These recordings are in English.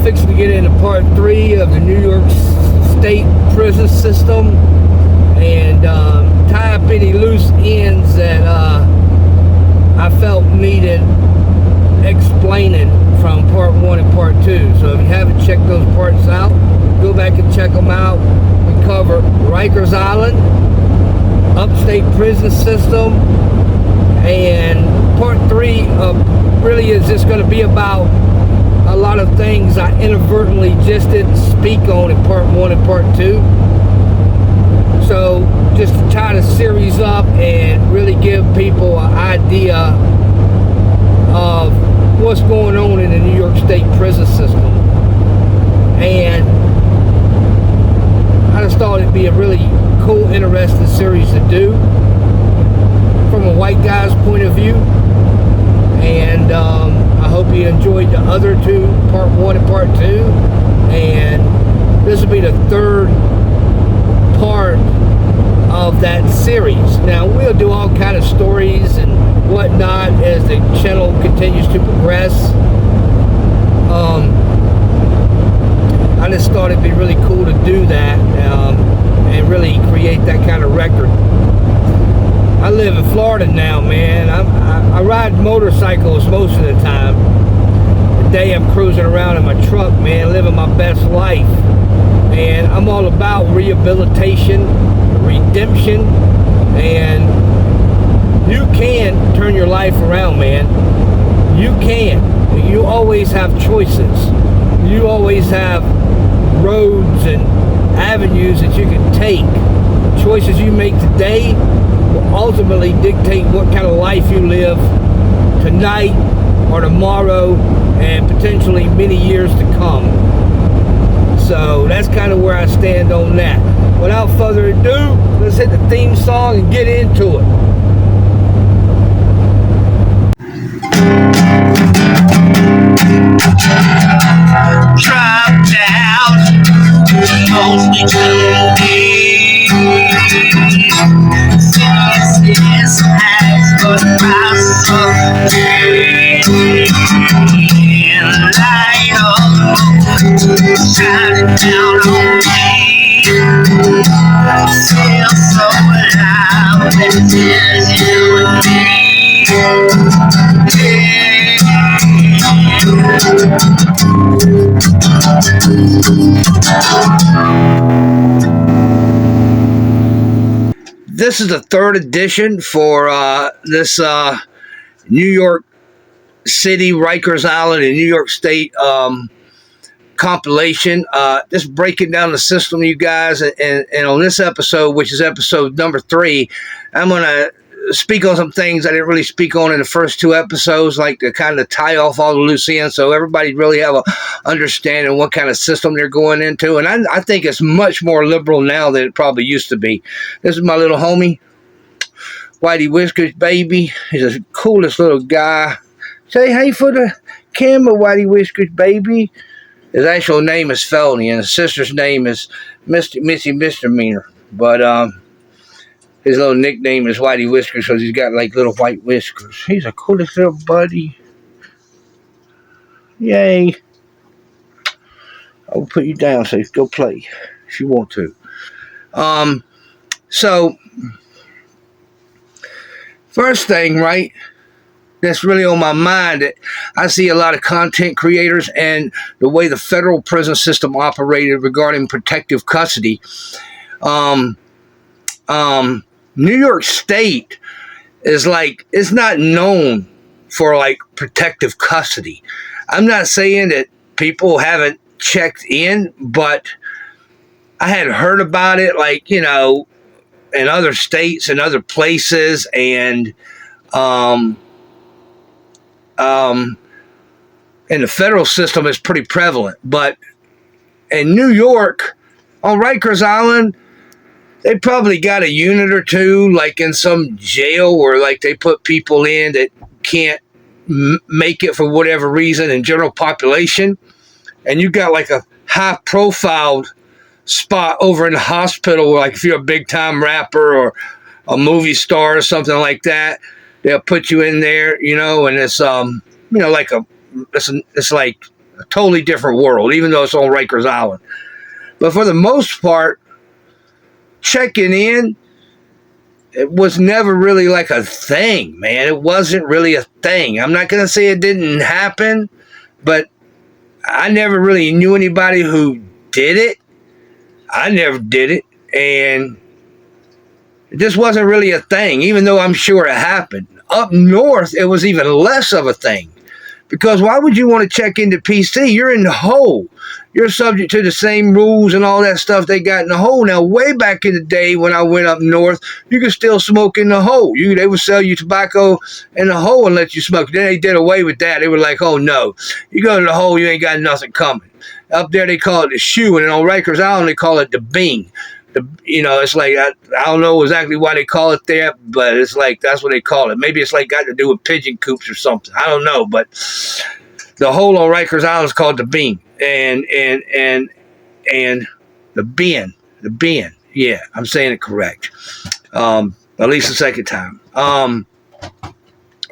fixing to get into part 3 of the New York State prison system and tie up any loose ends that I felt needed explaining from part 1 and part 2. So if you haven't checked those parts out, go back and check them out. We cover Rikers Island, upstate prison system, and part 3 really is just going to be about a lot of things I inadvertently just didn't speak on in part 1 and part 2. So just to tie the series up and really give people an idea of what's going on in the New York State prison system. And I just thought it'd be a really cool, interesting series to do from a white guy's point of view. And I hope you enjoyed the other 2, part 1 and part 2. And this will be the 3rd part of that series. Now we'll do all kind of stories and whatnot as the channel continues to progress. I just thought it'd be really cool to do that and really create that kind of record. I live in Florida now, man. I ride motorcycles most of the time. Today I'm cruising around in my truck, man, living my best life. And I'm all about rehabilitation, redemption, and you can turn your life around, man. You can. You always have choices. You always have roads and avenues that you can take. Choices you make today will ultimately dictate what kind of life you live tonight or tomorrow and potentially many years to come. So that's kind of where I stand on that. Without further ado, let's hit the theme song and get into it. Drop down, mostly to me. This has got my soul. And light up, shining down on me. I feel so alive, it's in you and This is the 3rd edition for this New York City, Rikers Island, and New York State compilation. Just breaking down the system, you guys. And on this episode, which is episode number 3, I'm going to speak on some things I didn't really speak on in the first 2 episodes, like to kind of tie off all the loose ends so everybody really have a understanding what kind of system they're going into. And I think it's much more liberal now than it probably used to be. This is my little homie, Whitey Whiskers, baby. He's the coolest little guy. Say hey for the camera, Whitey Whiskers, baby. His actual name is Felony, and his sister's name is Missy Misdemeanor. But his little nickname is Whitey Whiskers because he's got like little white whiskers. He's the coolest little buddy. Yay. I'll put you down so you can go play if you want to. So, first thing, right, that's really on my mind, that I see a lot of content creators and the way the federal prison system operated regarding protective custody. New York State is like, it's not known for like protective custody. I'm not saying that people haven't checked in, but I had heard about it, like, you know, in other states and other places, and in the federal system it's pretty prevalent. But in New York, on Rikers Island, they probably got a unit or 2, like in some jail where like they put people in that can't make it for whatever reason in general population. And you got like a high-profiled spot over in the hospital, like if you're a big-time rapper or a movie star or something like that, they'll put you in there, you know, and it's, you know, like it's like a totally different world, even though it's on Rikers Island. But for the most part, checking in, it was never really like a thing, man. It wasn't really a thing. I'm not going to say it didn't happen, but I never really knew anybody who did it. I never did it. And it just wasn't really a thing, even though I'm sure it happened. Up north, it was even less of a thing. Because why would you want to check into PC? You're in the hole. You're subject to the same rules and all that stuff they got in the hole. Now, way back in the day when I went up north, you could still smoke in the hole. They would sell you tobacco in the hole and let you smoke. Then they did away with that. They were like, oh, no. You go to the hole, you ain't got nothing coming. Up there, they call it the shoe. And on Rikers Island, they call it the bing. It's like, I don't know exactly why they call it there, but it's like, that's what they call it. Maybe it's like got to do with pigeon coops or something. I don't know, but the hole on Rikers Island is called the bean. And the bin. Yeah, I'm saying it correct. At least the second time.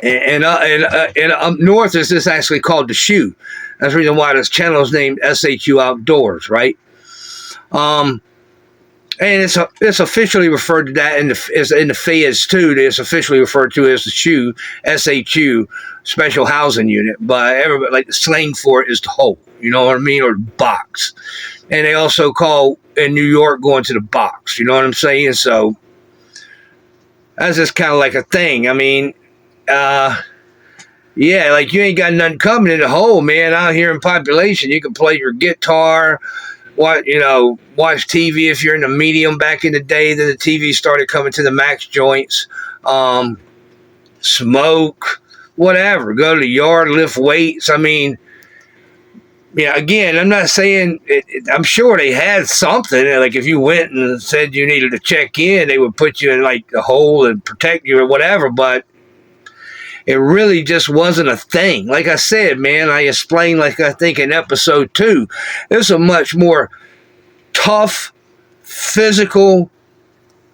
And up north is this actually called the shoe. That's the reason why this channel is named SHU Outdoors, right? And it's officially referred to that in the feds too. It's officially referred to as the SHU, SHU, Special Housing Unit. But everybody, like, the slang for it is the hole. You know what I mean? Or the box. And they also call in New York going to the box. You know what I'm saying? So that's just kind of like a thing. I mean, yeah, like, you ain't got nothing coming in the hole, man. Out here in population, you can play your guitar. Watch TV if you're in the medium. Back in the day, then the TV started coming to the max joints. Smoke, whatever. Go to the yard, lift weights. I mean, yeah. Again, I'm not saying. I'm sure they had something. Like, if you went and said you needed to check in, they would put you in like a hole and protect you or whatever. But it really just wasn't a thing. Like I said, man, I explained, like, I think in episode 2, it's a much more tough, physical,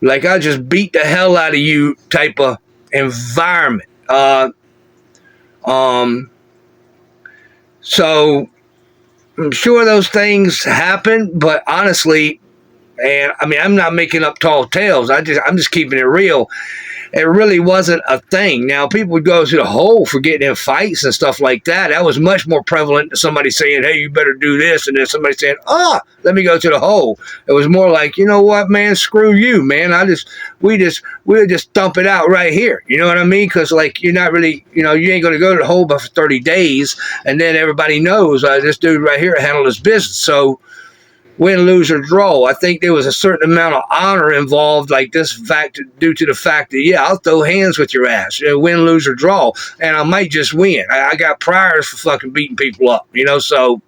like, I just beat the hell out of you type of environment. So I'm sure those things happen, but honestly, and I mean, I'm not making up tall tales. I'm just keeping it real. It really wasn't a thing. Now, people would go to the hole for getting in fights and stuff like that. That was much more prevalent than somebody saying, hey, you better do this, and then somebody saying, let me go to the hole. It was more like, you know what, man, screw you, man. We'll just dump it out right here. You know what I mean? Because, like, you're not really, you ain't going to go to the hole for 30 days, and then everybody knows this dude right here handled his business. So, win, lose, or draw. I think there was a certain amount of honor involved, like this fact, due to the fact that, yeah, I'll throw hands with your ass, win, lose, or draw, and I might just win. I got priors for fucking beating people up, so,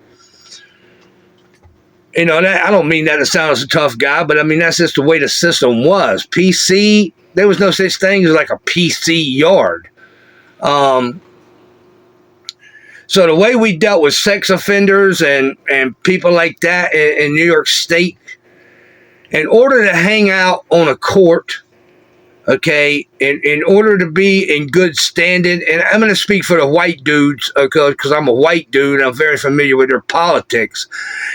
that, I don't mean that to sound as a tough guy, but I mean, that's just the way the system was. PC, there was no such thing as like a PC yard. So the way we dealt with sex offenders and people like that in New York State, in order to hang out on a court, okay, in order to be in good standing, and I'm going to speak for the white dudes, because I'm a white dude and I'm very familiar with their politics.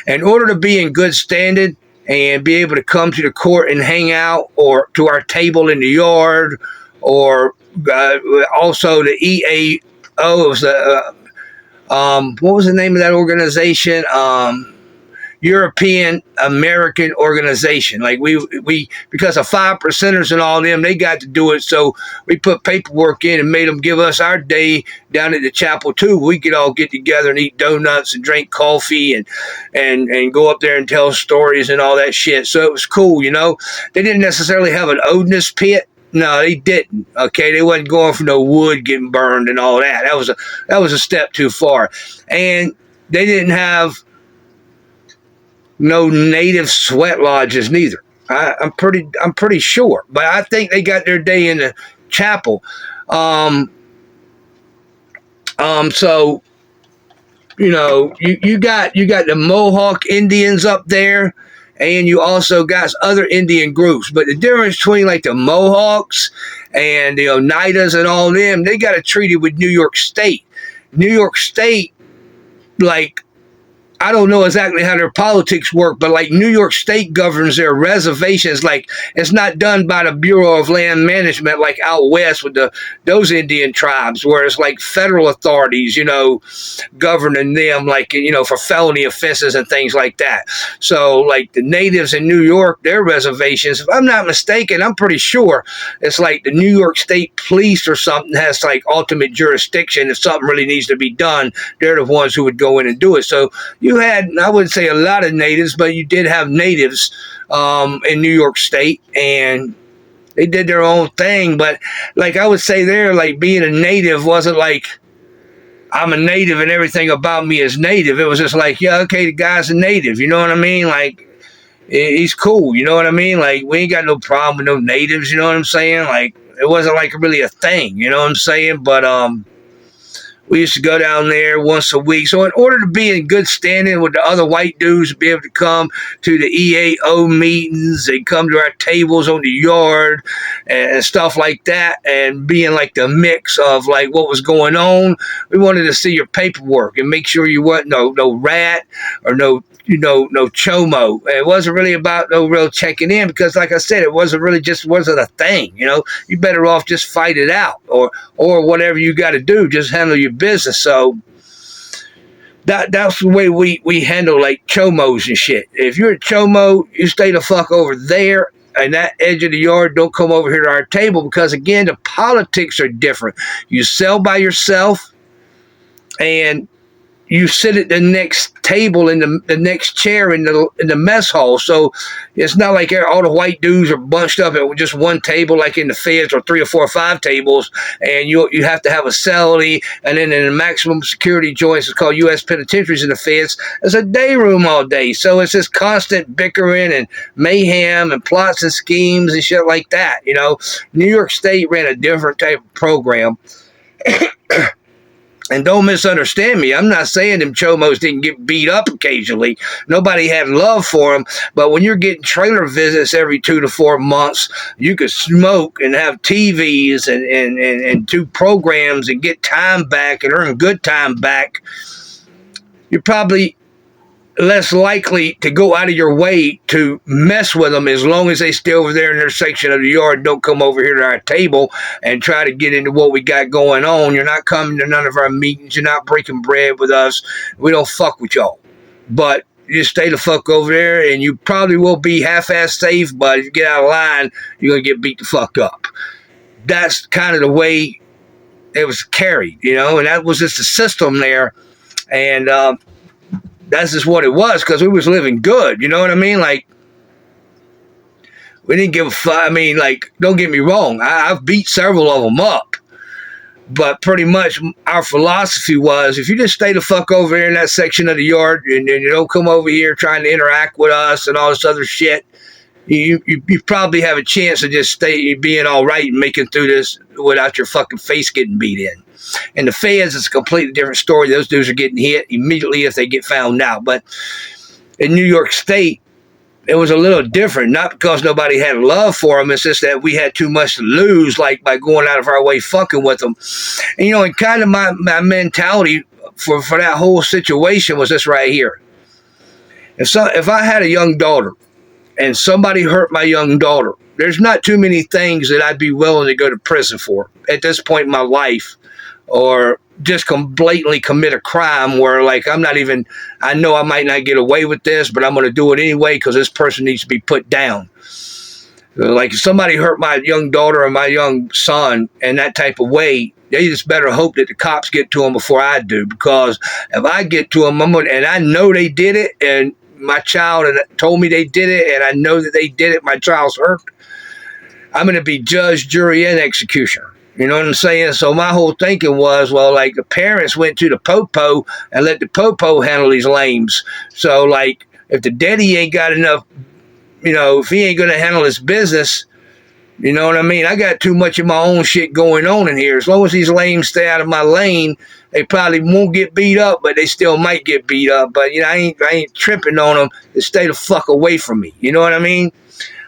In order to be in good standing and be able to come to the court and hang out, or to our table in the yard, or also the EAO, was the what was the name of that organization? European American Organization. Like, we because of 5%ers and all them, they got to do it. So we put paperwork in and made them give us our day down at the chapel too. We could all get together and eat donuts and drink coffee and go up there and tell stories and all that shit. So it was cool, They didn't necessarily have an odorless pit. No, they didn't. Okay, they wasn't going for no wood getting burned and all that. That was a step too far. And they didn't have no native sweat lodges neither. I'm pretty sure, but I think they got their day in the chapel. So you got the Mohawk Indians up there. And you also got other Indian groups. But the difference between, like, the Mohawks and the Oneidas and all them, they got a treaty with New York State. New York State, like, I don't know exactly how their politics work, but like New York State governs their reservations. Like it's not done by the Bureau of Land Management like out west with those Indian tribes, where it's like federal authorities, governing them, like for felony offenses and things like that. So like the natives in New York, their reservations, if I'm not mistaken, I'm pretty sure it's like the New York State Police or something has like ultimate jurisdiction. If something really needs to be done, they're the ones who would go in and do it. So you had, I wouldn't say a lot of natives, but you did have natives in New York State, and they did their own thing. But like I would say there, like being a native wasn't like I'm a native and everything about me is native. It was just like, yeah, okay, the guy's a native. You know what I mean? Like he's cool. You know what I mean? Like we ain't got no problem with no natives. You know what I'm saying? Like it wasn't like really a thing. You know what I'm saying? But we used to go down there once a week. So in order to be in good standing with the other white dudes, to be able to come to the EAO meetings and come to our tables on the yard and stuff like that, and being like the mix of like what was going on, we wanted to see your paperwork and make sure you weren't no rat or no chomo. It wasn't really about no real checking in, because like I said, it wasn't a thing. You better off just fight it out or whatever you got to do, just handle your business. So that's the way we handle like chomos and shit. If you're a chomo, you stay the fuck over there and that edge of the yard. Don't come over here to our table, because again, the politics are different. You sell by yourself, and you sit at the next table in the next chair in the mess hall. So it's not like all the white dudes are bunched up at just one table like in the feds, or 3 or 4 or 5 tables, and you have to have a celly. And then in the maximum security joints, it's called U.S. penitentiaries in the feds, there's a day room all day. So it's this constant bickering and mayhem and plots and schemes and shit like that. New York State ran a different type of program. And don't misunderstand me. I'm not saying them chomos didn't get beat up occasionally. Nobody had love for them. But when you're getting trailer visits every 2 to 4 months, you could smoke and have TVs and do programs and get time back and earn good time back. You're probably less likely to go out of your way to mess with them, as long as they stay over there in their section of the yard. Don't come over here to our table and try to get into what we got going on. You're not coming to none of our meetings. You're not breaking bread with us. We don't fuck with y'all. But you stay the fuck over there, and you probably will be half-ass safe, but if you get out of line, you're going to get beat the fuck up. That's kind of the way it was carried, and that was just the system there. And that's just what it was, because we was living good. You know what I mean? Like, we didn't give a fuck. I mean, like, don't get me wrong. I've beat several of them up. But pretty much our philosophy was, if you just stay the fuck over there in that section of the yard, and you don't come over here trying to interact with us and all this other shit, you probably have a chance of just being all right and making through this without your fucking face getting beat in. And the feds, it's a completely different story. Those dudes are getting hit immediately if they get found out. But in New York State, it was a little different. Not because nobody had love for them. It's just that we had too much to lose, like by going out of our way fucking with them. And, and kind of my mentality for that whole situation was this right here. If I had a young daughter and somebody hurt my young daughter, there's not too many things that I'd be willing to go to prison for at this point in my life, or just blatantly commit a crime where, like, I know I might not get away with this, but I'm going to do it anyway because this person needs to be put down. Like, if somebody hurt my young daughter or my young son in that type of way, they just better hope that the cops get to them before I do, because if I get to them, and I know they did it, and my child told me they did it, and I know that they did it, my child's hurt, I'm going to be judge, jury, and executioner. You know what I'm saying? So my whole thinking was, well, like, the parents went to the popo and let the popo handle these lames. So, like, if the daddy ain't got enough, if he ain't going to handle his business, you know what I mean? I got too much of my own shit going on in here. As long as these lames stay out of my lane, they probably won't get beat up, but they still might get beat up. But, I ain't tripping on them to stay the fuck away from me. You know what I mean?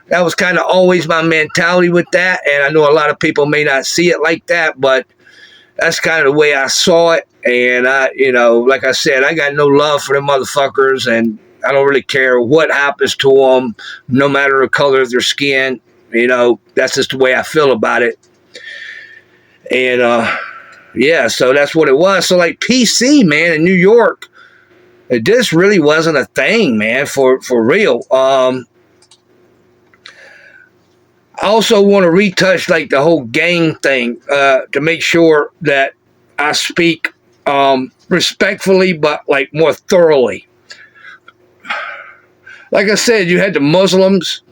That was kind of always my mentality with that, and I know a lot of people may not see it like that, but that's kind of the way I saw it. And like I said, I got no love for them motherfuckers, and I don't really care what happens to them, no matter the color of their skin. That's just the way I feel about it. And yeah, so that's what it was. So like PC, man, in New York, this really wasn't a thing, man, for real. I also want to retouch like the whole gang thing to make sure that I speak respectfully, but like more thoroughly. Like I said, you had the Muslims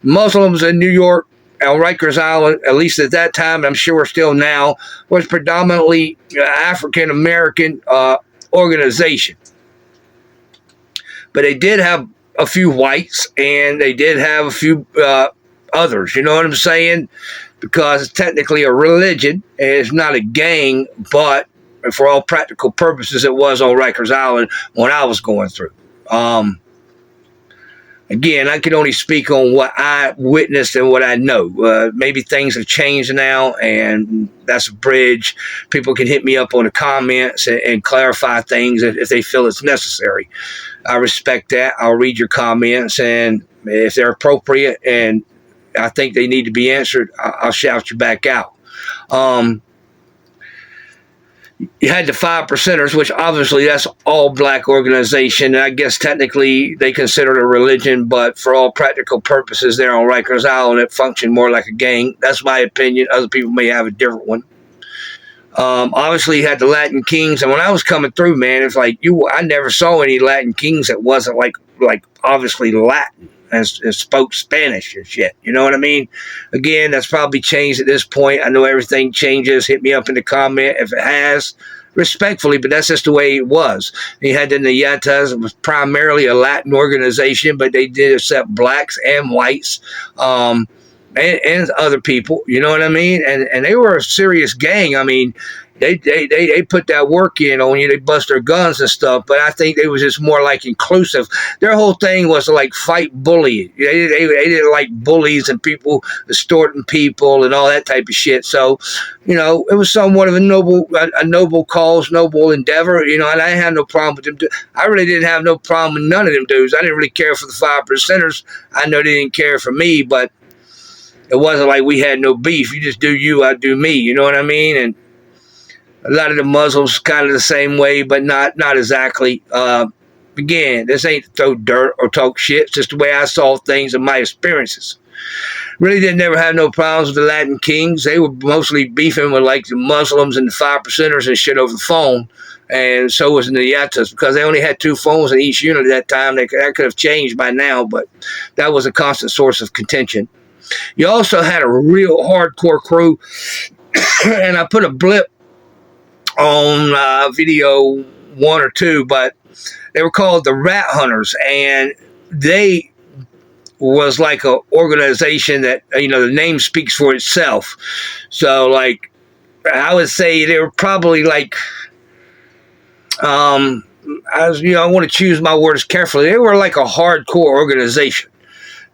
in New York on Rikers Island, at least at that time, I'm sure still now, was predominantly African American organization. But they did have a few whites, and they did have a few others, you know what I'm saying? Because it's technically a religion, and it's not a gang, but for all practical purposes, it was on Rikers Island when I was going through. Again, I can only speak on what I witnessed and what I know. Maybe things have changed now, and that's a bridge. People can hit me up on the comments and clarify things if they feel it's necessary. I respect that. I'll read your comments, and if they're appropriate and I think they need to be answered, I'll shout you back out. You had the 5%ers, which obviously that's all black organization. And I guess technically they consider it a religion, but for all practical purposes, they're on Rikers Island. It functioned more like a gang. That's my opinion. Other people may have a different one. Obviously, you had the Latin Kings, and when I was coming through, man, it's like I never saw any Latin Kings that wasn't like obviously Latin and spoke Spanish and shit. You know what I mean? Again, that's probably changed at this point. I know everything changes. Hit me up in the comment if it has, respectfully, but that's just the way it was. You had the Nietas. It was primarily a Latin organization, but they did accept blacks and whites. And other people, you know what I mean? And they were a serious gang. I mean, they put that work in on you. They bust their guns and stuff, but I think they was just more like inclusive. Their whole thing was to like fight bully. They didn't like bullies and people extorting people and all that type of shit. So, it was somewhat of a noble cause, noble endeavor, and I didn't have no problem with them. I really didn't have no problem with none of them dudes. I didn't really care for the 5%ers. I know they didn't care for me, but it wasn't like we had no beef. You just do you, I do me. You know what I mean? And a lot of the Muslims kind of the same way, but not exactly. Again, this ain't to throw dirt or talk shit. It's just the way I saw things and my experiences. Really didn't never have no problems with the Latin Kings. They were mostly beefing with like the Muslims and the 5%ers and shit over the phone. And so was the Nietas, because they only had 2 phones in each unit at that time. That could have changed by now, but that was a constant source of contention. You also had a real hardcore crew, and I put a blip on video 1 or 2, but they were called the Rat Hunters, and they was like an organization that, the name speaks for itself. So, like, I would say they were probably like, I want to choose my words carefully. They were like a hardcore organization.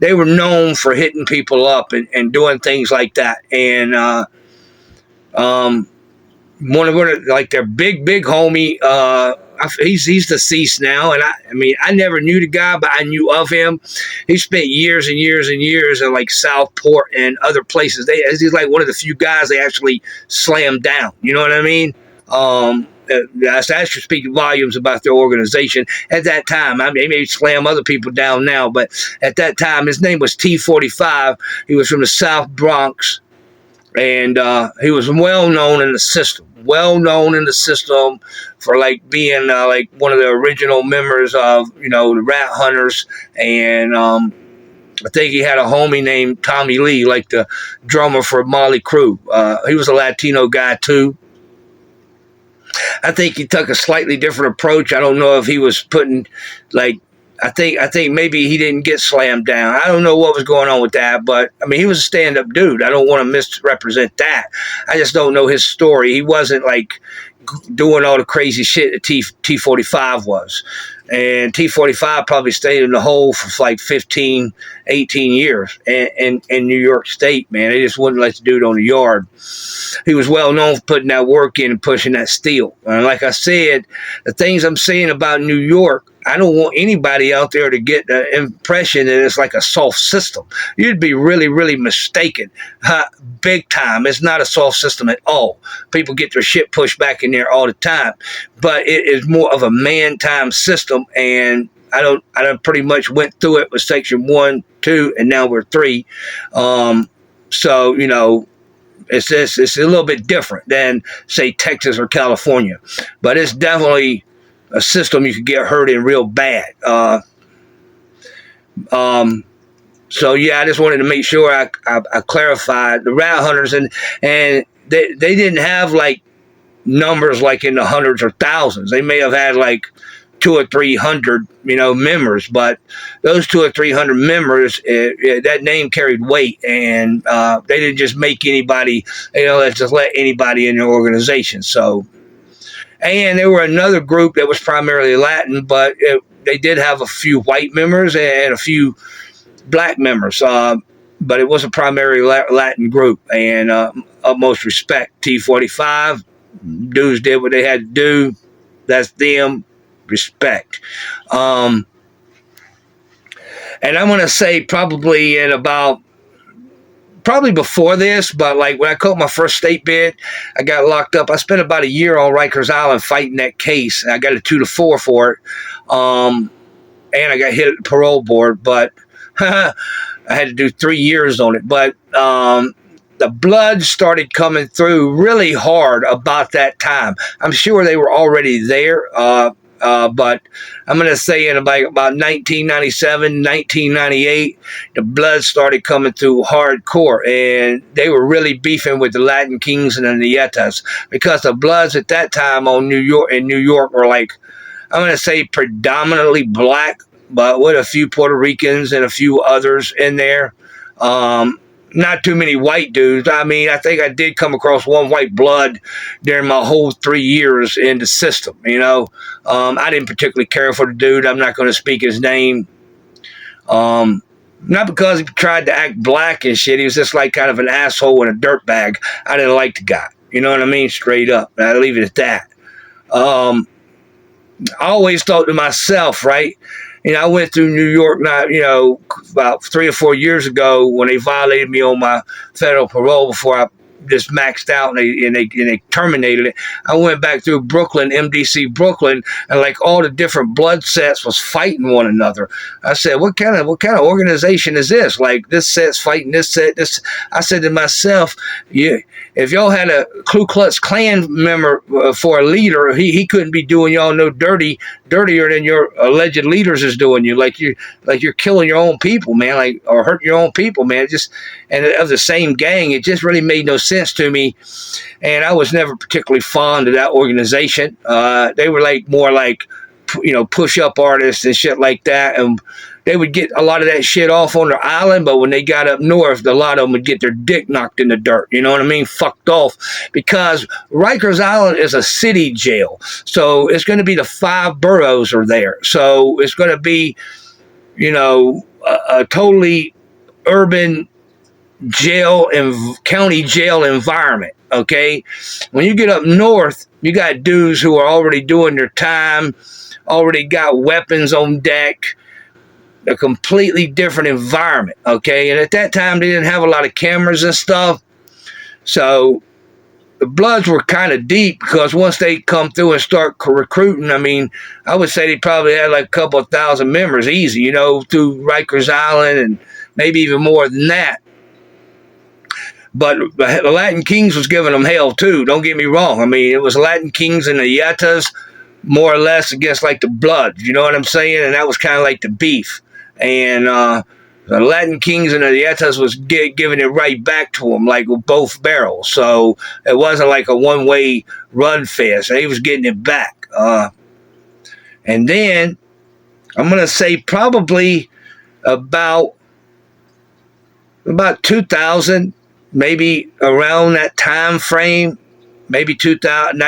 They were known for hitting people up and doing things like that. And one of their big homie, he's deceased now. And I never knew the guy, but I knew of him. He spent years and years and years in like Southport and other places. He's like one of the few guys they actually slammed down. You know what I mean? That should speak volumes about their organization at that time. I mean, they may slam other people down now, but at that time, his name was T45. He was from the South Bronx, and he was well known in the system. Well known in the system for like being like one of the original members of the Rat Hunters, and I think he had a homie named Tommy Lee, like the drummer for Motley Crue. He was a Latino guy too. I think he took a slightly different approach. I don't know if he was putting like, I think maybe he didn't get slammed down. I don't know what was going on with that, but I mean, he was a stand-up dude. I don't want to misrepresent that. I just don't know his story. He wasn't like doing all the crazy shit that T-45 was. And T-45 probably stayed in the hole for like 15, 18 years in New York State, man. They just wouldn't let the dude on the yard. He was well known for putting that work in and pushing that steel. And like I said, the things I'm saying about New York, I don't want anybody out there to get the impression that it's like a soft system. You'd be really, really mistaken. Big time. It's not a soft system at all. People get their shit pushed back in there all the time. But it is more of a man-time system, and I done pretty much went through it with Section 1, 2, and now we're 3. So, you know, it's a little bit different than, say, Texas or California. But it's definitely a system you could get hurt in real bad. So yeah, I just wanted to make sure I clarified the rat hunters, and they didn't have like numbers like in the hundreds or thousands. They may have had like 200 or 300, you know, members, but those 200 or 300 members, that name carried weight, and they didn't just make anybody, you know, just let anybody in their organization. So. And there were another group that was primarily Latin, but they did have a few white members and a few black members. But it was a primarily Latin group. And utmost respect. T-45, dudes did what they had to do. That's them. Respect. And I'm going to say probably before this, but like when I caught my first state bid, I got locked up. I spent about a year on Rikers Island fighting that case. I got a 2-4 for it. And I got hit at the parole board, but I had to do 3 years on it. But the blood started coming through really hard about that time. I'm sure they were already there. But I'm going to say in about 1997, 1998, the blood started coming through hardcore, and they were really beefing with the Latin Kings and the Nietas, because the Bloods at that time in New York were like, I'm going to say predominantly black, but with a few Puerto Ricans and a few others in there. Not too many white dudes. I mean, I think I did come across one white blood during my whole 3 years in the system, you know. I didn't particularly care for the dude. I'm not going to speak his name. Not because he tried to act black and shit. He was just like kind of an asshole and a dirtbag. I didn't like the guy. You know what I mean? Straight up. I'll leave it at that. I always thought to myself, right? You know, I went through New York, about 3 or 4 years ago when they violated me on my federal parole before I just maxed out, and they terminated it. I went back through Brooklyn, MDC Brooklyn, and like all the different blood sets was fighting one another. I said, what kind of organization is this? Like, this set's fighting this set. This. I said to myself, yeah. If y'all had a Ku Klux Klan member for a leader, he couldn't be doing y'all no dirtier than your alleged leaders is doing you. Like you're killing your own people, man. Like, or hurting your own people, man. And of the same gang, it just really made no sense to me. And I was never particularly fond of that organization. They were like more like, you know, push-up artists and shit like that, and they would get a lot of that shit off on their island, but when they got up north, a lot of them would get their dick knocked in the dirt, you know what I mean? Fucked off. Because Rikers Island is a city jail, so it's going to be the 5 boroughs are there. So it's going to be, you know, a totally urban jail and county jail environment, okay? When you get up north, you got dudes who are already doing their time, already got weapons on deck, a completely different environment, okay? And at that time, they didn't have a lot of cameras and stuff. So the Bloods were kind of deep, because once they come through and start recruiting, I mean, I would say they probably had like a couple of thousand members easy, you know, through Rikers Island, and maybe even more than that. But the Latin Kings was giving them hell too, don't get me wrong. I mean, it was Latin Kings and the Yetas, more or less, against like the Bloods, you know what I'm saying? And that was kind of like the beef. And the Latin Kings and the Yetas was giving it right back to them, like with both barrels. So it wasn't like a one-way run fest. They was getting it back. And then I'm going to say probably about 2000, maybe around that time frame, maybe 2000.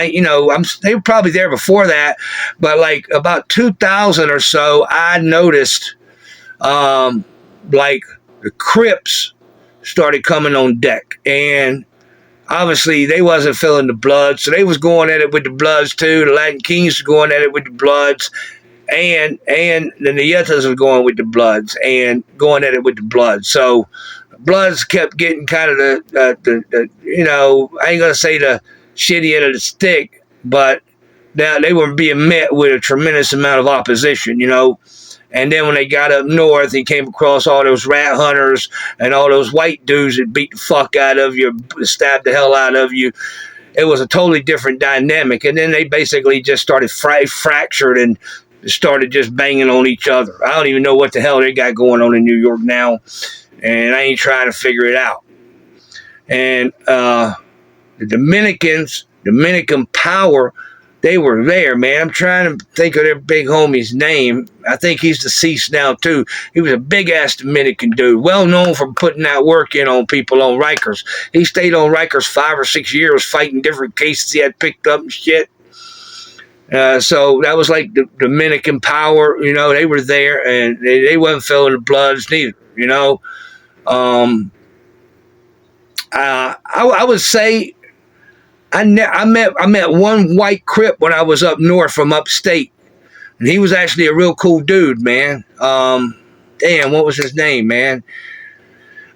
They were probably there before that, but like about 2000 or so, I noticed like the Crips started coming on deck, and obviously they wasn't feeling the blood, so they was going at it with the Bloods too. The Latin Kings were going at it with the Bloods, and the Nietas was going with the Bloods and going at it with the Bloods. So Bloods kept getting kind of the I ain't gonna say the shitty end of the stick, but now they were being met with a tremendous amount of opposition, And then when they got up north, he came across all those rat hunters and all those white dudes that beat the fuck out of you, stabbed the hell out of you. It was a totally different dynamic. And then they basically just started fractured and started just banging on each other. I don't even know what the hell they got going on in New York now, and I ain't trying to figure it out. And the Dominican Power, they were there, man. I'm trying to think of their big homie's name. I think he's deceased now, too. He was a big-ass Dominican dude, well known for putting that work in on people on Rikers. He stayed on Rikers 5 or 6 years fighting different cases he had picked up and shit. So that was like the Dominican Power, they were there, and they wasn't feeling the Bloods neither, I would say I met one white Crip when I was up north from upstate, and he was actually a real cool dude, man. Damn, what was his name, man?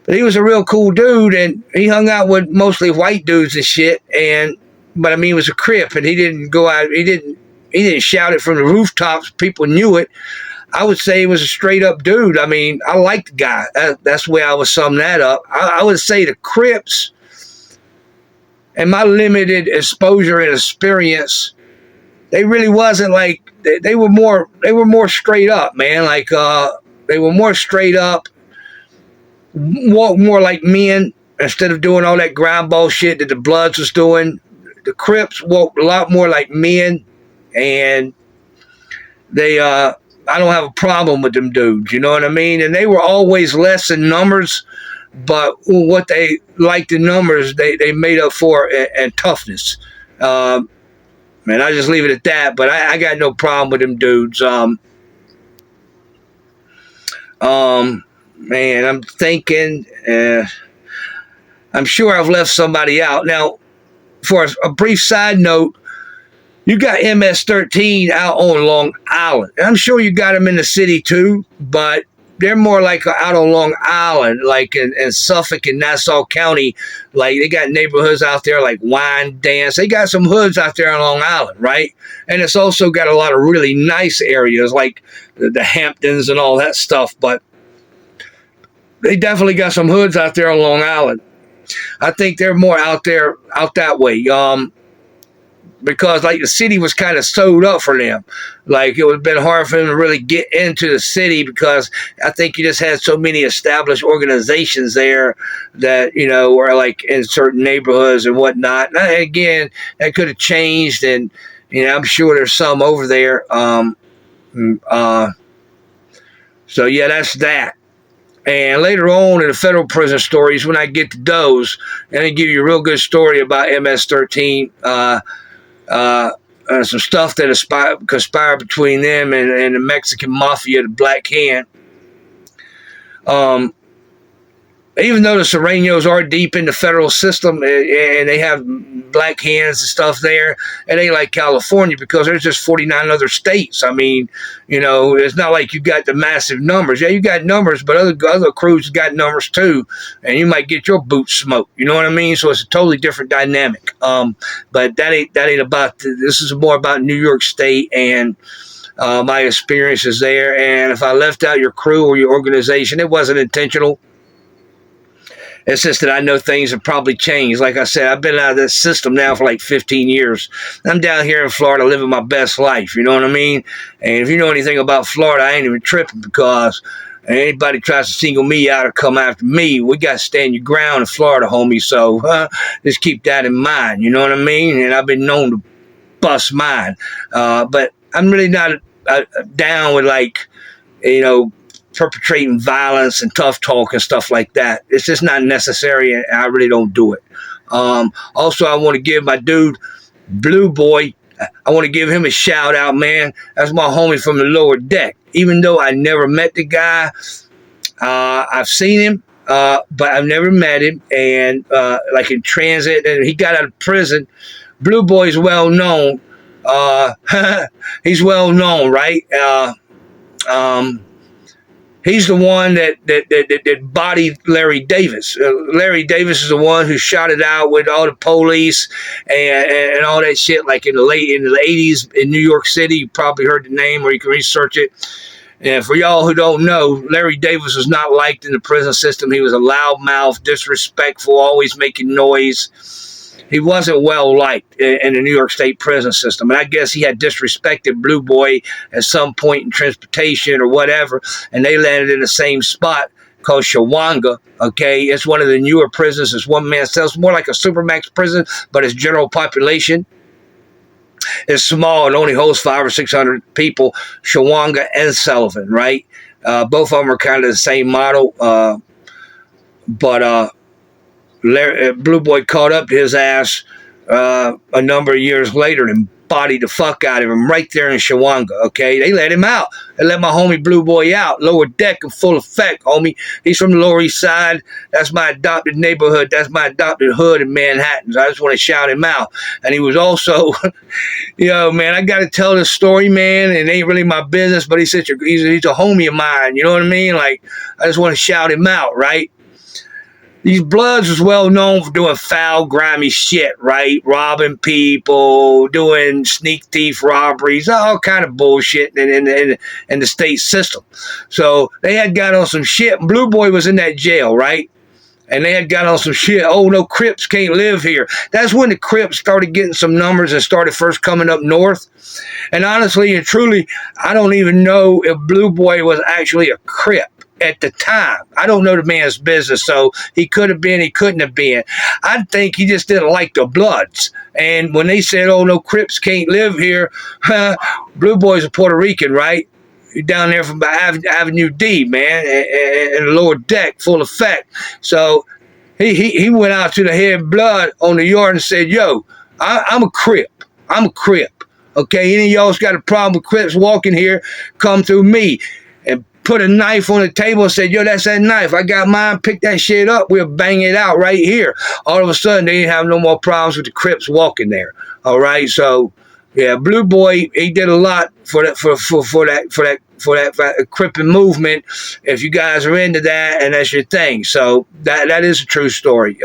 But he was a real cool dude, and he hung out with mostly white dudes and shit. But I mean, he was a Crip, and he didn't go out. He didn't shout it from the rooftops. People knew it. I would say he was a straight up dude. I mean, I liked the guy. That's the way I would sum that up. I would say the Crips, and my limited exposure and experience, they really wasn't like they were more straight up, man. Like they were more straight up, walk more like men instead of doing all that ground ball shit that the Bloods was doing. The Crips walked a lot more like men, and they I don't have a problem with them dudes, you know what I mean? And they were always less in numbers, but what they liked in numbers, they made up for in toughness. Man, I just leave it at that, but I got no problem with them dudes. Man, I'm thinking, I'm sure I've left somebody out. Now, for a brief side note, you got MS-13 out on Long Island. And I'm sure you got them in the city too, but they're more like out on Long Island, like in Suffolk and Nassau County. Like they got neighborhoods out there like Wine Dance. They got some hoods out there on Long Island, right? And it's also got a lot of really nice areas like the Hamptons and all that stuff. But they definitely got some hoods out there on Long Island. I think they're more out that way. Because like the city was kind of sewed up for them. Like it would have been hard for them to really get into the city because I think you just had so many established organizations there that, were like in certain neighborhoods and whatnot. And again, that could have changed, and, I'm sure there's some over there. So yeah, that's that. And later on in the federal prison stories, when I get to those, and I give you a real good story about MS-13, some stuff that conspired between them and the Mexican mafia, the Black Hand. Even though the Serranos are deep in the federal system and they have black hands and stuff there, it ain't like California because there's just 49 other states. I mean, it's not like you got the massive numbers. Yeah, you got numbers, but other crews got numbers too, and you might get your boots smoked. You know what I mean? So it's a totally different dynamic. But that ain't about. This is more about New York State and my experiences there. And if I left out your crew or your organization, it wasn't intentional. It's just that I know things have probably changed. Like I said, I've been out of this system now for like 15 years. I'm down here in Florida living my best life, you know what I mean? And if you know anything about Florida, I ain't even tripping because anybody tries to single me out or come after me, we got to stand your ground in Florida, homie. So just keep that in mind, you know what I mean? And I've been known to bust mine. But I'm really not down with like, perpetrating violence and tough talk and stuff like that. It's just not necessary, and I really don't do it. Also, I want to give my dude, Blue Boy, I want to give him a shout out, man. That's my homie from the lower deck. Even though I never met the guy, I've seen him, but I've never met him. And like in transit, and he got out of prison. Blue Boy's well known. He's well known, right? Um, He's the one that bodied Larry Davis. Larry Davis is the one who shot it out with all the police and all that shit. Like in the 80s in New York City, you probably heard the name, or you can research it. And for y'all who don't know, Larry Davis was not liked in the prison system. He was a loudmouth, disrespectful, always making noise. He wasn't well liked in the New York State prison system. And I guess he had disrespected Blue Boy at some point in transportation or whatever, and they landed in the same spot called Shawanga. Okay, it's one of the newer prisons. It's one man cells, more like a supermax prison, but its general population is small and only holds 500 or 600 people. Shawanga and Sullivan, right? Both of them are kind of the same model, but Blue Boy caught up to his ass a number of years later and bodied the fuck out of him right there in Shawanga, okay? They let him out. They let my homie Blue Boy out. Lower deck in full effect, homie. He's from the Lower East Side. That's my adopted neighborhood. That's my adopted hood in Manhattan. So I just want to shout him out. And he was also, man, I got to tell this story, man. It ain't really my business, but he's a homie of mine. You know what I mean? Like, I just want to shout him out, right? These Bloods was well known for doing foul, grimy shit, right? Robbing people, doing sneak thief robberies, all kind of bullshit in the state system. So they had got on some shit. Blue Boy was in that jail, right? And they had got on some shit. Oh, no, Crips can't live here. That's when the Crips started getting some numbers and started first coming up north. And honestly and truly, I don't even know if Blue Boy was actually a Crip at the time. I don't know the man's business, so he could have been, he couldn't have been. I think he just didn't like the Bloods. And when they said, oh, no, Crips can't live here, Blue Boy's a Puerto Rican, right? Down there from Avenue D, man, and the lower deck, full effect. So he went out to the head blood on the yard and said, yo, I'm a Crip. I'm a Crip. Okay, any of y'all's got a problem with Crips walking here, come through me. And put a knife on the table and said, yo, that's that knife. I got mine. Pick that shit up. We'll bang it out right here. All of a sudden, they didn't have no more problems with the Crips walking there. All right. So, yeah, Blue Boy, he did a lot for that Crippin' movement. If you guys are into that and that's your thing. So that is a true story.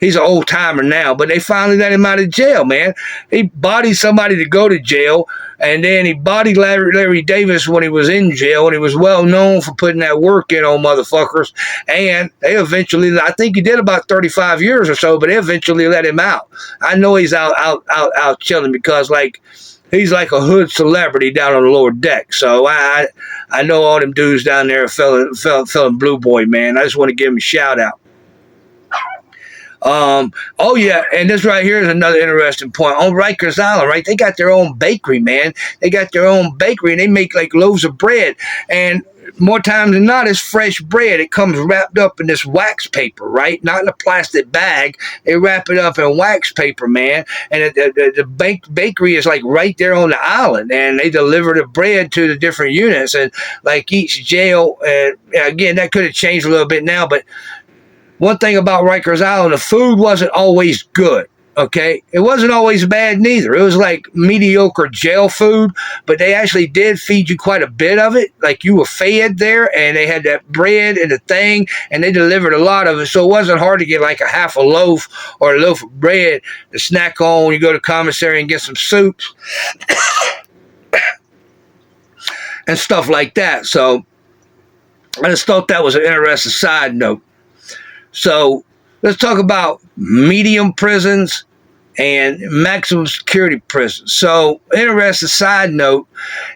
He's an old timer now, but they finally let him out of jail, man. He bodied somebody to go to jail, and then he bodied Larry Davis when he was in jail, and he was well known for putting that work in on motherfuckers. And they eventually, I think he did about 35 years or so, but they eventually let him out. I know he's out chilling because, like, he's like a hood celebrity down on the lower deck. So I know all them dudes down there feeling Blue Boy, man. I just want to give him a shout out. Oh yeah, and this right here is another interesting point. On Rikers Island, right? They got their own bakery, man. They got their own bakery, and they make like loaves of bread. And more times than not, it's fresh bread. It comes wrapped up in this wax paper, right? Not in a plastic bag. They wrap it up in wax paper, man. And the bakery is like right there on the island, and they deliver the bread to the different units. And like each jail, and again, that could have changed a little bit now, but one thing about Rikers Island, the food wasn't always good, okay? It wasn't always bad neither. It was like mediocre jail food, but they actually did feed you quite a bit of it. Like you were fed there, and they had that bread and the thing, and they delivered a lot of it. So it wasn't hard to get like a half a loaf or a loaf of bread to snack on. You go to commissary and get some soups and stuff like that. So I just thought that was an interesting side note. So let's talk about medium prisons and maximum security prisons. So interesting side note,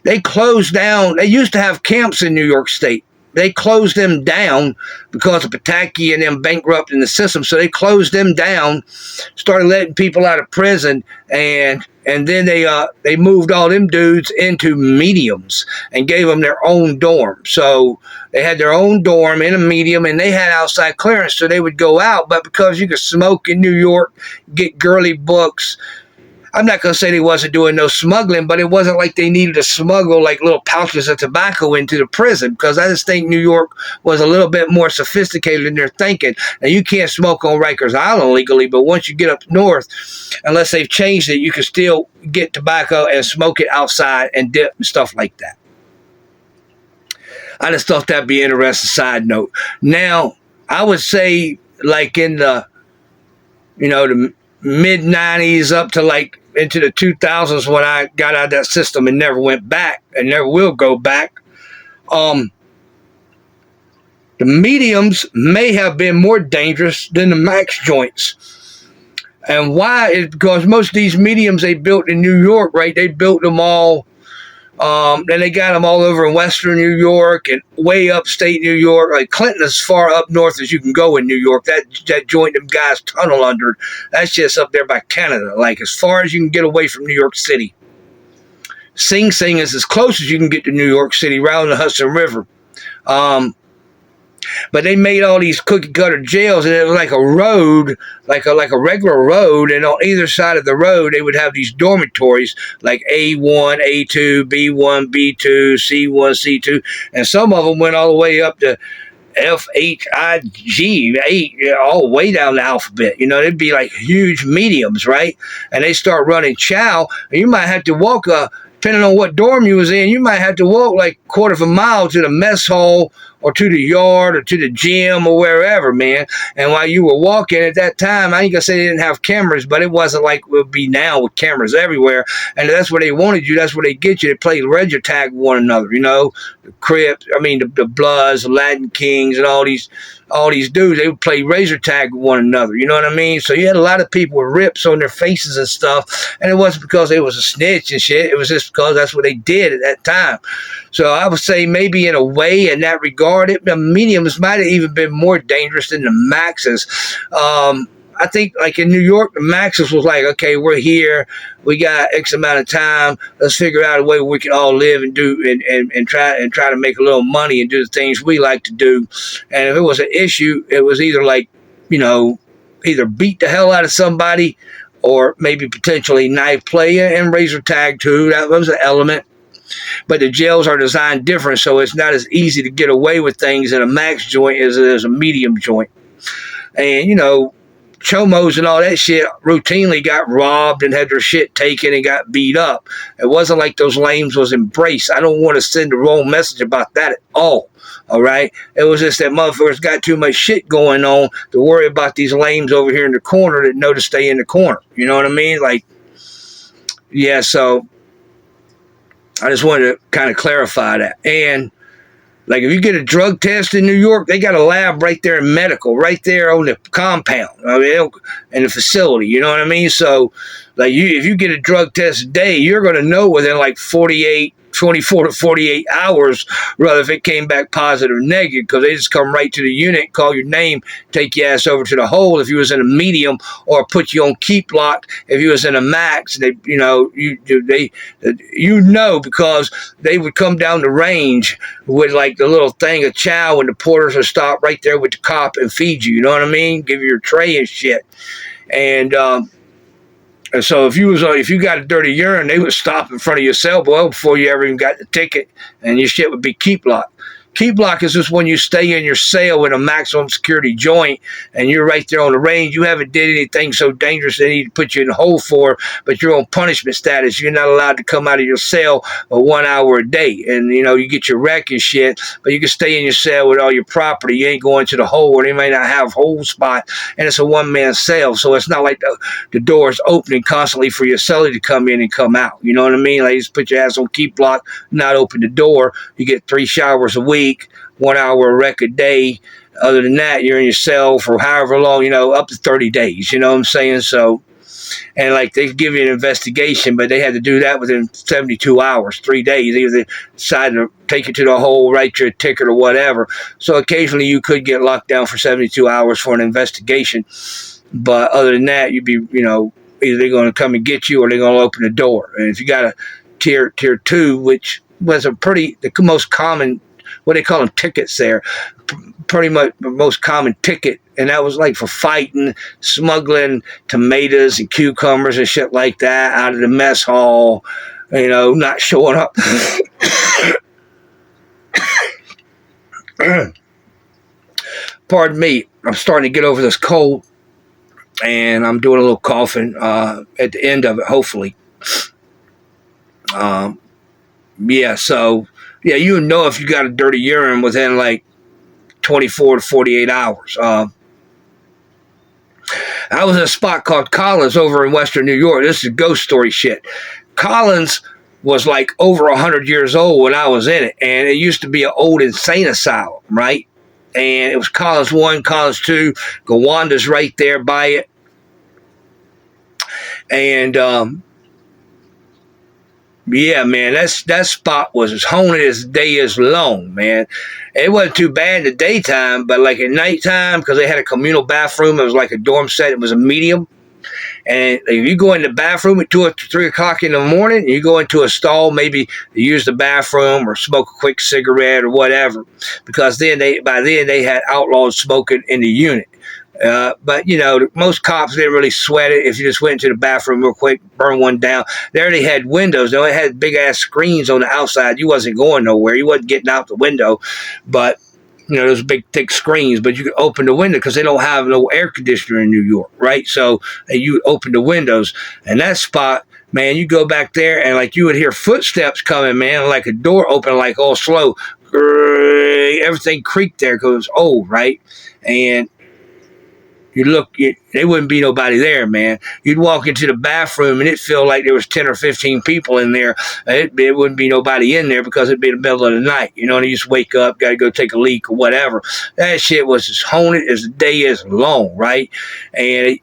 they closed down. They used to have camps in New York State. they closed them down because of Pataki and them bankrupting the system. So they closed them down, started letting people out of prison, and then they moved all them dudes into mediums and gave them their own dorm. So they had their own dorm in a medium, and they had outside clearance, so they would go out. But because you could smoke in New York, get girly books, I'm not going to say they wasn't doing no smuggling, but it wasn't like they needed to smuggle like little pouches of tobacco into the prison, because I just think New York was a little bit more sophisticated in their thinking. Now, you can't smoke on Rikers Island legally, but once you get up north, unless they've changed it, you can still get tobacco and smoke it outside and dip and stuff like that. I just thought that'd be an interesting side note. Now, I would say like in the mid 90s up to like into the 2000s, when I got out of that system and never went back and never will go back, the mediums may have been more dangerous than the max joints. And why is because most of these mediums they built in New York, right? They built them all. Then they got them all over in Western New York and way upstate New York. Like Clinton, as far up north as you can go in New York. That joint them guys tunnel under, that's just up there by Canada. Like as far as you can get away from New York City. Sing Sing is as close as you can get to New York City, right on the Hudson River. But they made all these cookie cutter jails, and it was like a road, like a regular road, and on either side of the road they would have these dormitories like A1, A2, B1, B2, C1, C2, and some of them went all the way up to F, H, I, G, 8, all the way down the alphabet. They'd be like huge mediums, right? And they start running chow, and you might have to walk depending on what dorm you was in, you might have to walk like a quarter of a mile to the mess hall or to the yard or to the gym or wherever, man. And while you were walking at that time, I ain't gonna say they didn't have cameras, but it wasn't like it would be now with cameras everywhere. And that's where they wanted you. That's where they get you. They play razor tag with one another, the Crips, the Bloods, the Latin Kings, and all these dudes, they would play razor tag with one another. You know what I mean? So you had a lot of people with rips on their faces and stuff. And it wasn't because they was a snitch and shit. It was just because that's what they did at that time. So I would say maybe in a way, in that regard, the mediums might have even been more dangerous than the maxes. I think like in New York, the maxes was like, okay, we're here. We got X amount of time. Let's figure out a way where we can all live and do and try to make a little money and do the things we like to do. And if it was an issue, it was either like, either beat the hell out of somebody or maybe potentially knife play and razor tag too. That was an element. But the jails are designed different, so it's not as easy to get away with things in a max joint as it is a medium joint. And, chomos and all that shit routinely got robbed and had their shit taken and got beat up. It wasn't like those lames was embraced. I don't want to send the wrong message about that at all. All right? It was just that motherfuckers got too much shit going on to worry about these lames over here in the corner that know to stay in the corner. You know what I mean? Like, yeah, so I just wanted to kind of clarify that. And like if you get a drug test in New York, they got a lab right there in medical, right there on the compound, in the facility. You know what I mean? So like if you get a drug test today, you're going to know within like 24 to 48 hours, rather if it came back positive or negative, because they just come right to the unit, call your name, take your ass over to the hole if you was in a medium, or put you on keep lock if you was in a max. They, because they would come down the range with like the little thing of chow, and the porters would stop right there with the cop and feed you. You know what I mean? Give you your tray and shit. And so if you got a dirty urine, they would stop in front of your cell before you ever even got the ticket, and your shit would be keep lock. Keep lock is just when you stay in your cell in a maximum security joint and you're right there on the range. You haven't did anything so dangerous they need to put you in a hole for, but you're on punishment status. You're not allowed to come out of your cell for 1 hour a day. And, you get your wreck and shit, but you can stay in your cell with all your property. You ain't going to the hole, or they may not have hole spot, and it's a one-man cell. So it's not like the door is opening constantly for your cellie to come in and come out. You know what I mean? Like, you just put your ass on keep lock, not open the door. You get 3 showers a week. 1 hour rec a day. Other than that, you're in your cell for however long, up to 30 days. You know what I'm saying? So, and like they give you an investigation, but they had to do that within 72 hours, 3 days. Either they decided to take you to the hole, write you a ticket or whatever. So occasionally you could get locked down for 72 hours for an investigation. But other than that, you'd be, either they're going to come and get you or they're going to open the door. And if you got a tier 2, which was the most common, what they call them, tickets there, pretty much the most common ticket, and that was like for fighting, smuggling tomatoes and cucumbers and shit like that out of the mess hall, not showing up. Pardon me, I'm starting to get over this cold, and I'm doing a little coughing at the end of it, hopefully. You know if you got a dirty urine within like 24 to 48 hours. I was in a spot called Collins over in Western New York. This is ghost story shit. Collins was like over 100 years old when I was in it, and it used to be an old insane asylum, right? And it was Collins 1, Collins 2. Gawanda's right there by it. And yeah, man, that spot was as haunted as the day is long, man. It wasn't too bad in the daytime, but like at nighttime, because they had a communal bathroom, it was like a dorm set, it was a medium. And if you go in the bathroom at 2 or 3 o'clock in the morning, you go into a stall, maybe to use the bathroom or smoke a quick cigarette or whatever, because by then they had outlaws smoking in the unit. But, most cops didn't really sweat it. If you just went into the bathroom real quick, burn one down. They already had windows. They only had big-ass screens on the outside. You wasn't going nowhere. You wasn't getting out the window. But, those big, thick screens. But you could open the window because they don't have no air conditioner in New York, right? So you open the windows. And that spot, man, you go back there and, like, you would hear footsteps coming, man, like a door open, like all slow. Everything creaked there because it was old, right? And you look, there wouldn't be nobody there, man. You'd walk into the bathroom and it'd feel like there was 10 or 15 people in there. It wouldn't be nobody in there because it'd be the middle of the night. And you just wake up, got to go take a leak or whatever. That shit was as haunted as the day is long, right? And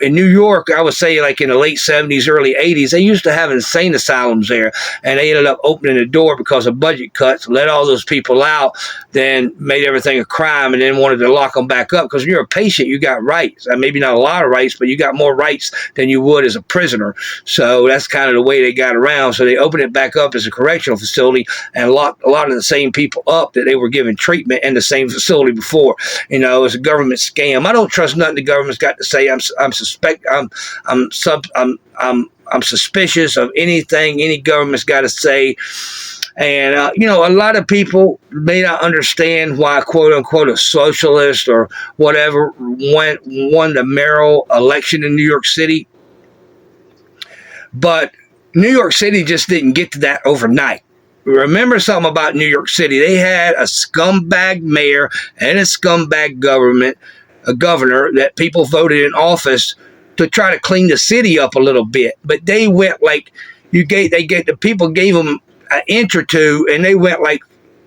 in New York, I would say like in the late 70s, early 80s, they used to have insane asylums there. And they ended up opening the door because of budget cuts, let all those people out, then made everything a crime and then wanted to lock them back up. Because when you're a patient, you got rights. Maybe not a lot of rights, but you got more rights than you would as a prisoner. So that's kind of the way they got around. So they opened it back up as a correctional facility and locked a lot of the same people up that they were giving treatment in the same facility before. It's a government scam. I don't trust nothing the government's got to say. I'm suspicious of anything any government's got to say. And, a lot of people may not understand why, quote unquote, a socialist or whatever won the mayoral election in New York City. But New York City just didn't get to that overnight. Remember something about New York City. They had a scumbag mayor and a scumbag a governor that people voted in office to try to clean the city up a little bit. But they went like, the people gave them an inch or two, and they went like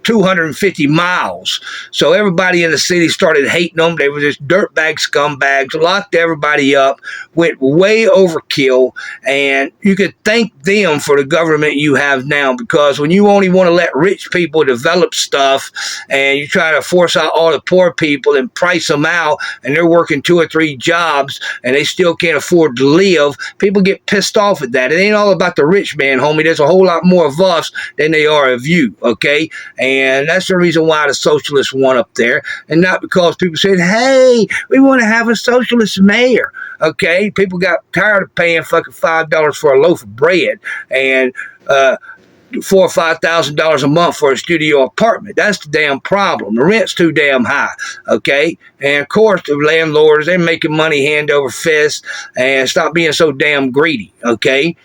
250 miles. So everybody in the city started hating them. They were just dirtbag scumbags, locked everybody up, went way overkill, and you could thank them for the government you have now, because when you only want to let rich people develop stuff and you try to force out all the poor people and price them out, and they're working 2 or 3 jobs and they still can't afford to live, people get pissed off at that. It ain't all about the rich man, homie. There's a whole lot more of us than they are of you, okay? And that's the reason why the socialists won up there, and not because people said, hey, we want to have a socialist mayor, okay? People got tired of paying fucking $5 for a loaf of bread and $4,000 or $5,000 a month for a studio apartment. That's the damn problem. The rent's too damn high, okay? And of course, the landlords, they're making money hand over fist, and stop being so damn greedy, okay?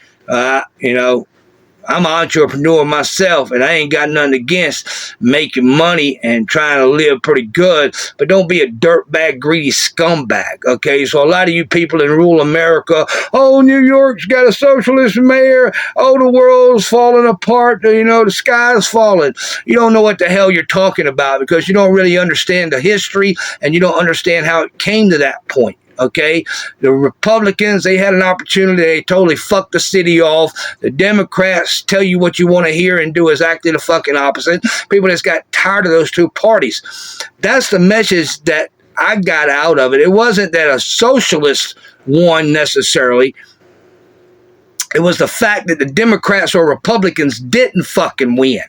I'm an entrepreneur myself, and I ain't got nothing against making money and trying to live pretty good, but don't be a dirtbag, greedy scumbag, okay? So a lot of you people in rural America, oh, New York's got a socialist mayor, oh, the world's falling apart, the sky's falling. You don't know what the hell you're talking about because you don't really understand the history and you don't understand how it came to that point. okay? The Republicans, they had an opportunity. They totally fucked the city off. The Democrats tell you what you want to hear and do exactly the fucking opposite. People just got tired of those two parties. That's the message that I got out of it. It wasn't that a socialist won necessarily. It was the fact that the Democrats or Republicans didn't fucking win.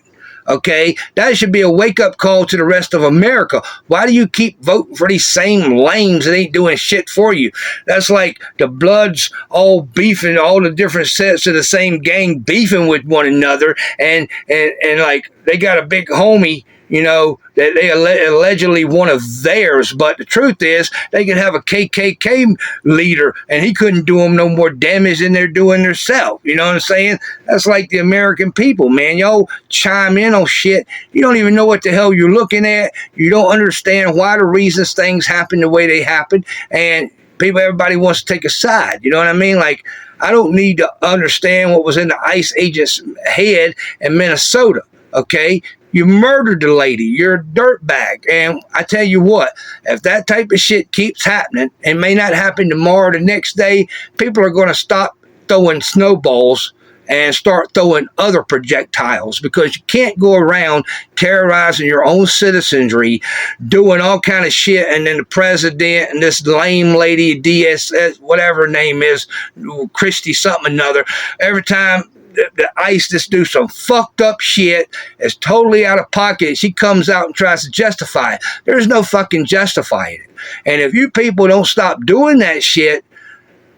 Okay, that should be a wake-up call to the rest of America. Why do you keep voting for these same lames that ain't doing shit for you? That's like the Bloods all beefing, all the different sets of the same gang beefing with one another, and like they got a big homie, you know, that they allegedly one of theirs. But the truth is, they could have a KKK leader, and he couldn't do them no more damage than they're doing themselves. You know what I'm saying? That's like the American people, man. Y'all chime in on shit. You don't even know what the hell you're looking at. You don't understand why the reasons things happen the way they happen. And everybody wants to take a side. You know what I mean? Like, I don't need to understand what was in the ICE agent's head in Minnesota, okay? You murdered the lady. You're a dirtbag. And I tell you what, if that type of shit keeps happening, it may not happen tomorrow or the next day, people are going to stop throwing snowballs and start throwing other projectiles, because you can't go around terrorizing your own citizenry, doing all kind of shit, and then the president and this lame lady, DSS, whatever her name is, Christie something another, every time the ICE just do some fucked up shit, it's totally out of pocket, she comes out and tries to justify it. There's no fucking justifying it. And if you people don't stop doing that shit,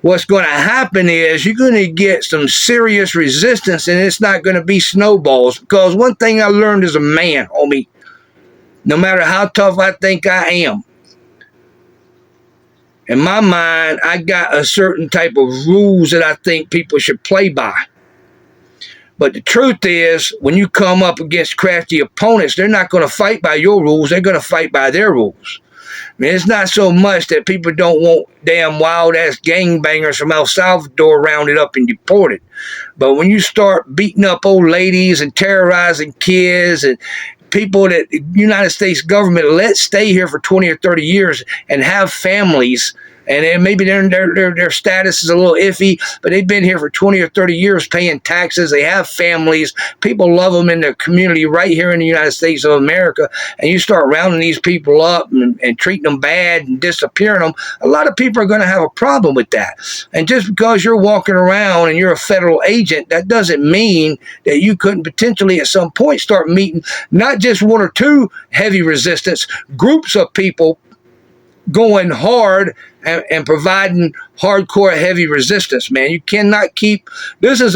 what's going to happen is you're going to get some serious resistance, and it's not going to be snowballs. Because one thing I learned as a man, homie, no matter how tough I think I am, in my mind, I got a certain type of rules that I think people should play by. But the truth is, when you come up against crafty opponents, they're not going to fight by your rules. They're going to fight by their rules. I mean, it's not so much that people don't want damn wild-ass gangbangers from El Salvador rounded up and deported. But when you start beating up old ladies and terrorizing kids and people that the United States government let stay here for 20 or 30 years and have families, and then maybe their status is a little iffy, but they've been here for 20 or 30 years paying taxes. They have families. People love them in their community right here in the United States of America. And you start rounding these people up and treating them bad and disappearing them, a lot of people are going to have a problem with that. And just because you're walking around and you're a federal agent, that doesn't mean that you couldn't potentially at some point start meeting not just one or two heavy resistance, groups of people going hard and providing hardcore heavy resistance, man. You cannot keep, this is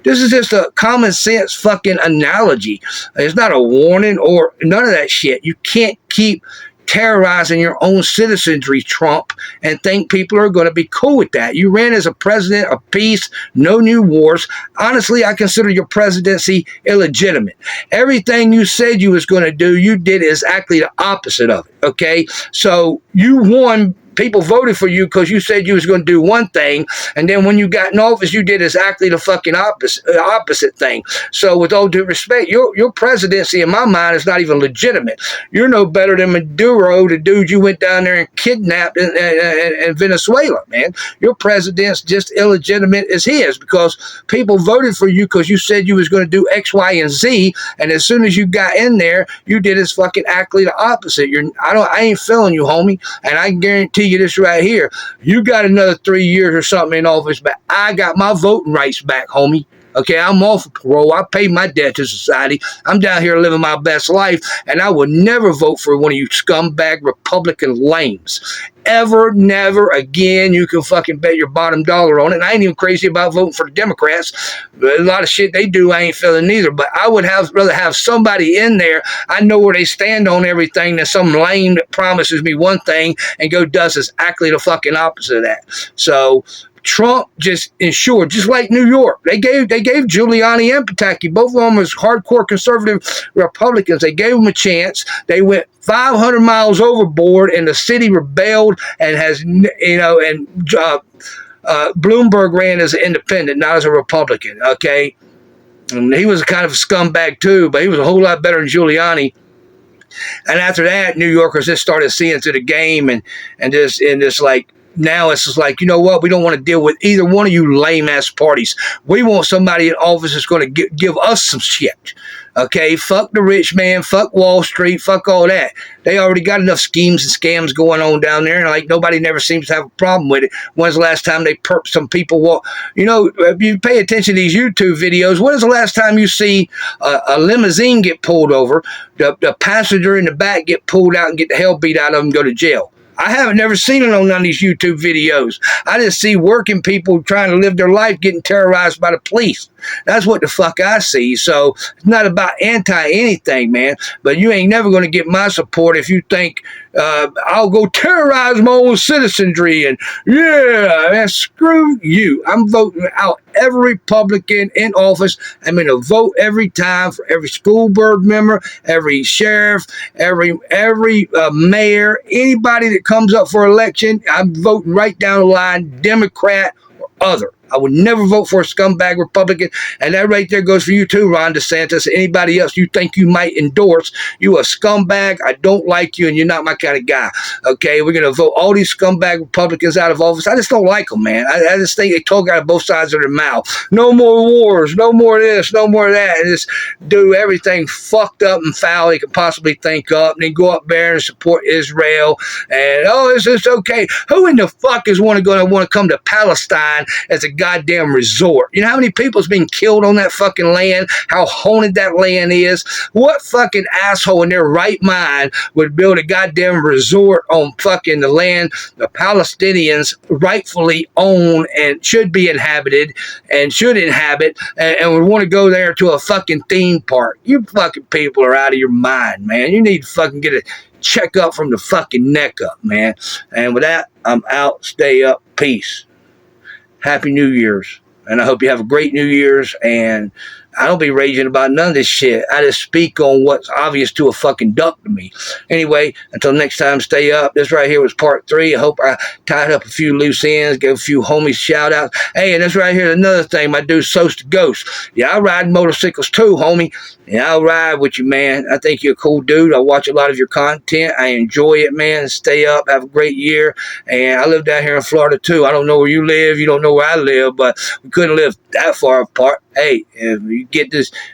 just a common sense fucking analogy. It's not a warning or none of that shit. You can't keep terrorizing your own citizenry, Trump, and think people are going to be cool with that. You ran as a president of peace, no new wars. Honestly, I consider your presidency illegitimate. Everything you said you was going to do, you did exactly the opposite of it, okay? So you won. People voted for you because you said you was going to do one thing, and then when you got in office, you did exactly the fucking opposite thing. So with all due respect, your presidency, in my mind, is not even legitimate. You're no better than Maduro, the dude you went down there and kidnapped in Venezuela, man. Your president's just illegitimate as his, because people voted for you because you said you was going to do X, Y, and Z, and as soon as you got in there, you did exactly the opposite. I ain't feeling you, homie, and I guarantee you this right here. You got another 3 years or something in office, but I got my voting rights back, homie. Okay, I'm off of parole. I paid my debt to society. I'm down here living my best life, and I would never vote for one of you scumbag Republican lames. Ever, never again. You can fucking bet your bottom dollar on it. And I ain't even crazy about voting for the Democrats. A lot of shit they do, I ain't feeling neither. But I would rather have somebody in there. I know where they stand on everything than some lame that promises me one thing and does exactly the fucking opposite of that. So Trump just ensured, just like New York, they gave Giuliani and Pataki, both of them was hardcore conservative Republicans. They gave them a chance. They went 500 miles overboard, and the city rebelled and has, Bloomberg ran as an independent, not as a Republican. Okay, and he was kind of a scumbag too, but he was a whole lot better than Giuliani. And after that, New Yorkers just started seeing through the game and just like now it's just like, you know what? We don't want to deal with either one of you lame ass parties. We want somebody in office that's going to give us some shit. Okay, fuck the rich man, fuck Wall Street, fuck all that. They already got enough schemes and scams going on down there, and like nobody never seems to have a problem with it. When's the last time they perp some people? You know, if you pay attention to these YouTube videos, when is the last time you see a limousine get pulled over, the passenger in the back get pulled out and get the hell beat out of them and go to jail? I haven't never seen it on none of these YouTube videos. I just see working people trying to live their life getting terrorized by the police. That's what the fuck I see. So it's not about anti-anything, man. But you ain't never going to get my support if you think I'll go terrorize my own citizenry. And yeah, man, screw you. I'm voting out every Republican in office. I'm going to vote every time for every school board member, every sheriff, every mayor, anybody that comes up for election. I'm voting right down the line, Democrat or other. I would never vote for a scumbag Republican. And that right there goes for you too, Ron DeSantis. Anybody else you think you might endorse, you a scumbag. I don't like you and you're not my kind of guy. Okay, we're going to vote all these scumbag Republicans out of office. I just don't like them, man. I just think they talk out of both sides of their mouth. No more wars, no more of this, no more of that. And just do everything fucked up and foul they could possibly think up. And then go up there and support Israel. And, it's okay. Who in the fuck is going to want to come to Palestine as a goddamn resort? You know how many people's been killed on that fucking land? How haunted that land is? What fucking asshole in their right mind would build a goddamn resort on fucking the land the Palestinians rightfully own and should be inhabited and should inhabit and would want to go there to a fucking theme park? You fucking people are out of your mind, man. You need to fucking get a check up from the fucking neck up, man. And with that, I'm out. Stay up. Peace. Happy New Year's. And I hope you have a great New Year's. And I don't be raging about none of this shit. I just speak on what's obvious to a fucking duck to me. Anyway, until next time, stay up. This right here was part 3. I hope I tied up a few loose ends, gave a few homies shout outs. Hey, and this right here is another thing. My dude, Soast to Ghost. Yeah, I ride motorcycles too, homie. Yeah, I'll ride with you, man. I think you're a cool dude. I watch a lot of your content. I enjoy it, man. Stay up. Have a great year. And I live down here in Florida too. I don't know where you live. You don't know where I live, but we couldn't live that far apart. Hey, if you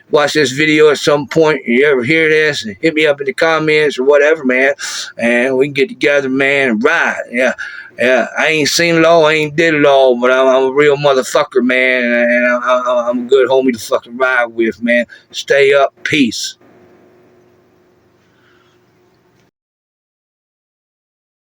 watch this video at some point, you ever hear this, hit me up in the comments or whatever, man, and we can get together, man, and ride. Yeah, I ain't seen it all, I ain't did it all, but I'm a real motherfucker, man, and I'm a good homie to fucking ride with, man. Stay up. Peace.